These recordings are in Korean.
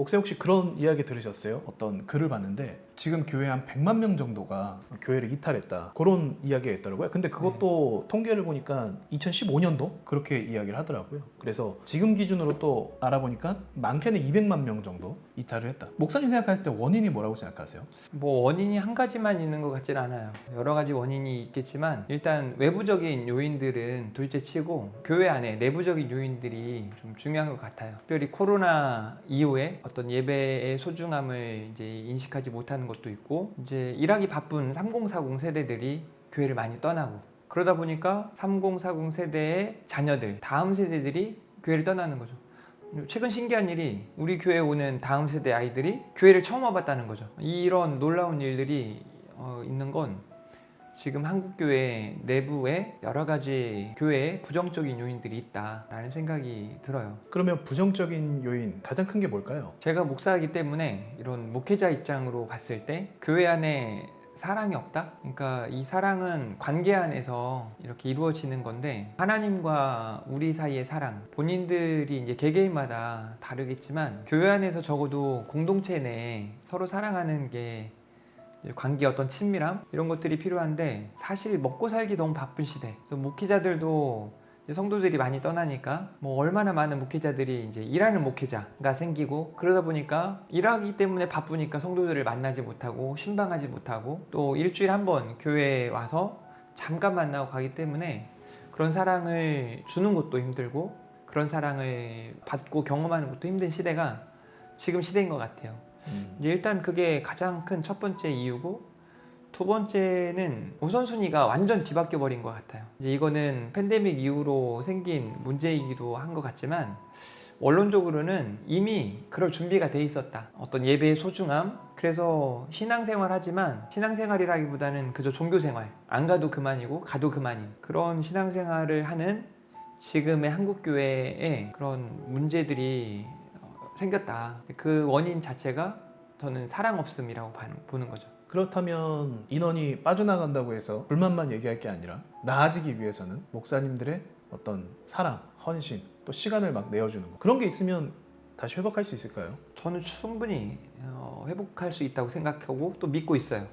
목사님 혹시 그런 이야기 들으셨어요? 어떤 글을 봤는데 지금 교회 한 100만 명 정도가 교회를 이탈했다, 그런 이야기가 있더라고요. 근데 그것도 통계를 보니까 2015년도 그렇게 이야기를 하더라고요. 그래서 지금 기준으로 또 알아보니까 많게는 200만 명 정도 이탈을 했다. 목사님 생각하실 때 원인이 뭐라고 생각하세요? 뭐 원인이 한 가지만 있는 것 같지는 않아요. 여러 가지 원인이 있겠지만 일단 외부적인 요인들은 둘째치고 교회 안에 내부적인 요인들이 좀 중요한 것 같아요. 특별히 코로나 이후에 어떤 예배의 소중함을 이제 인식하지 못하는 것도 있고, 이제 일하기 바쁜 3040 세대들이 교회를 많이 떠나고, 그러다 보니까 3040 세대의 자녀들, 다음 세대들이 교회를 떠나는 거죠. 최근 신기한 일이 우리 교회에 오는 다음 세대 아이들이 교회를 처음 와봤다는 거죠. 이런 놀라운 일들이 있는 건 지금 한국교회 내부에 여러 가지 교회에 부정적인 요인들이 있다라는 생각이 들어요. 그러면 부정적인 요인 가장 큰 게 뭘까요? 제가 목사이기 때문에 이런 목회자 입장으로 봤을 때 교회 안에 사랑이 없다? 그러니까 이 사랑은 관계 안에서 이렇게 이루어지는 건데, 하나님과 우리 사이의 사랑, 본인들이 이제 개개인마다 다르겠지만 교회 안에서 적어도 공동체 내에 서로 사랑하는 게 관계, 어떤 친밀함, 이런 것들이 필요한데, 사실 먹고 살기 너무 바쁜 시대, 그래서 목회자들도 성도들이 많이 떠나니까 뭐 얼마나 많은 목회자들이 이제 일하는 목회자가 생기고, 그러다 보니까 일하기 때문에 바쁘니까 성도들을 만나지 못하고 신방하지 못하고, 또 일주일에 한 번 교회에 와서 잠깐 만나고 가기 때문에 그런 사랑을 주는 것도 힘들고 그런 사랑을 받고 경험하는 것도 힘든 시대가 지금 시대인 것 같아요. 일단 그게 가장 큰 첫 번째 이유고, 두 번째는 우선순위가 완전 뒤바뀌어 버린 것 같아요. 이제 이거는 팬데믹 이후로 생긴 문제이기도 한 것 같지만, 원론적으로는 이미 그럴 준비가 돼 있었다. 어떤 예배의 소중함, 그래서 신앙생활 하지만 신앙생활이라기보다는 그저 종교생활, 안 가도 그만이고 가도 그만인 그런 신앙생활을 하는 지금의 한국교회에 그런 문제들이 생겼다. 그 원인 자체가 저는 사랑 없음이라고 보는 거죠. 그렇다면 인원이 빠져나간다고 해서 불만만 얘기할 게 아니라 나아지기 위해서는 목사님들의 어떤 사랑, 헌신, 또 시간을 막 내어주는 거, 그런 게 있으면 다시 회복할 수 있을까요? 저는 충분히 회복할 수 있다고 생각하고 또 믿고 있어요.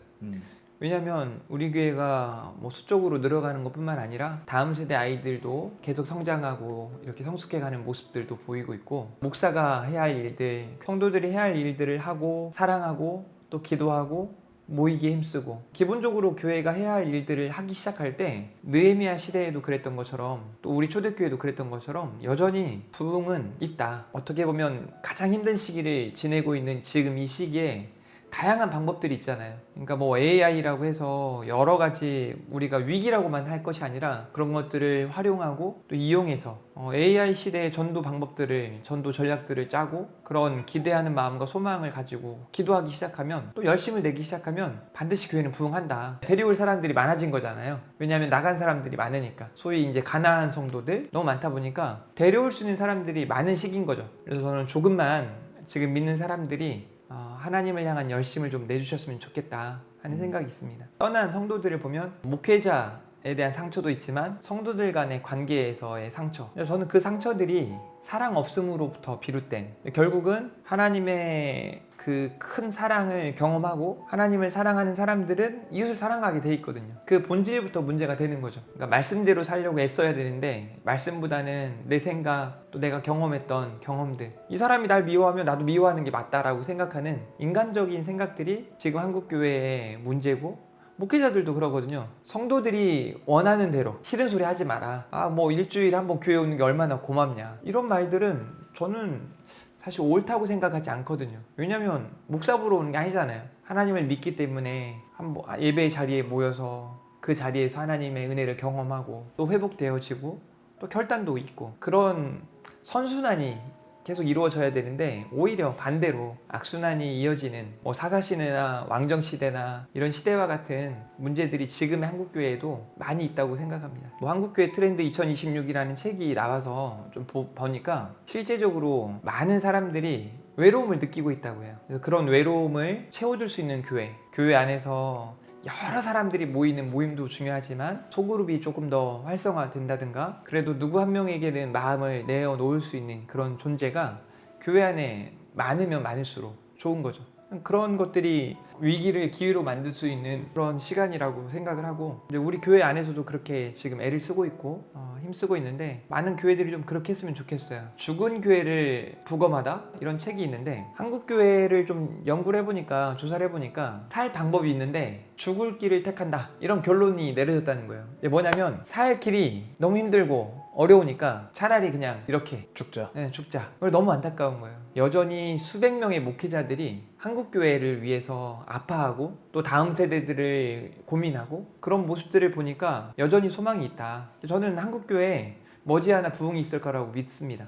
왜냐하면 우리 교회가 뭐 수적으로 늘어가는 것뿐만 아니라 다음 세대 아이들도 계속 성장하고 이렇게 성숙해가는 모습들도 보이고 있고, 목사가 해야 할 일들, 성도들이 해야 할 일들을 하고 사랑하고 또 기도하고 모이기에 힘쓰고, 기본적으로 교회가 해야 할 일들을 하기 시작할 때 느헤미야 시대에도 그랬던 것처럼 또 우리 초대교회도 그랬던 것처럼 여전히 부흥은 있다. 어떻게 보면 가장 힘든 시기를 지내고 있는 지금 이 시기에 다양한 방법들이 있잖아요. 그러니까 뭐 AI라고 해서 여러 가지 우리가 위기라고만 할 것이 아니라 그런 것들을 활용하고 또 이용해서 AI 시대의 전도 방법들을, 전도 전략들을 짜고 그런 기대하는 마음과 소망을 가지고 기도하기 시작하면, 또 열심을 내기 시작하면 반드시 교회는 부흥한다. 데려올 사람들이 많아진 거잖아요. 왜냐하면 나간 사람들이 많으니까. 소위 이제 가난한 성도들 너무 많다 보니까 데려올 수 있는 사람들이 많은 시기인 거죠. 그래서 저는 조금만 지금 믿는 사람들이 하나님을 향한 열심을 좀 내주셨으면 좋겠다 하는 생각이 있습니다. 떠난 성도들을 보면 목회자에 대한 상처도 있지만 성도들 간의 관계에서의 상처, 저는 그 상처들이 사랑 없음으로부터 비롯된, 결국은 하나님의 그 큰 사랑을 경험하고 하나님을 사랑하는 사람들은 이웃을 사랑하게 돼 있거든요. 그 본질부터 문제가 되는 거죠. 그러니까 말씀대로 살려고 애써야 되는데 말씀보다는 내 생각, 또 내가 경험했던 경험들, 이 사람이 날 미워하면 나도 미워하는 게 맞다라고 생각하는 인간적인 생각들이 지금 한국교회의 문제고, 목회자들도 그러거든요. 성도들이 원하는 대로 싫은 소리 하지 마라. 뭐 일주일에 한번 교회 오는 게 얼마나 고맙냐. 이런 말들은 저는 사실 옳다고 생각하지 않거든요. 왜냐면 목사 보러 오는 게 아니잖아요. 하나님을 믿기 때문에 한번 예배의 자리에 모여서 그 자리에서 하나님의 은혜를 경험하고 또 회복되어지고 또 결단도 있고, 그런 선순환이 계속 이루어져야 되는데 오히려 반대로 악순환이 이어지는 뭐 사사시대나 왕정시대나 이런 시대와 같은 문제들이 지금의 한국교회에도 많이 있다고 생각합니다. 뭐 한국교회 트렌드 2026이라는 책이 나와서 좀 보니까 실제적으로 많은 사람들이 외로움을 느끼고 있다고 해요. 그래서 그런 외로움을 채워줄 수 있는 교회 안에서 여러 사람들이 모이는 모임도 중요하지만 소그룹이 조금 더 활성화된다든가, 그래도 누구 한 명에게는 마음을 내어놓을 수 있는 그런 존재가 교회 안에 많으면 많을수록 좋은 거죠. 그런 것들이 위기를 기회로 만들 수 있는 그런 시간이라고 생각을 하고, 이제 우리 교회 안에서도 그렇게 지금 애를 쓰고 있고 힘쓰고 있는데, 많은 교회들이 좀 그렇게 했으면 좋겠어요. 죽은 교회를 부검하다 이런 책이 있는데, 한국 교회를 좀 연구를 해보니까, 조사를 해보니까 살 방법이 있는데 죽을 길을 택한다 이런 결론이 내려졌다는 거예요. 이게 뭐냐면 살 길이 너무 힘들고 어려우니까 차라리 그냥 이렇게 죽자. 죽자. 그걸 너무 안타까운 거예요. 여전히 수백 명의 목회자들이 한국 교회를 위해서 아파하고 또 다음 세대들을 고민하고 그런 모습들을 보니까 여전히 소망이 있다. 저는 한국 교회에 머지않아 부흥이 있을 거라고 믿습니다.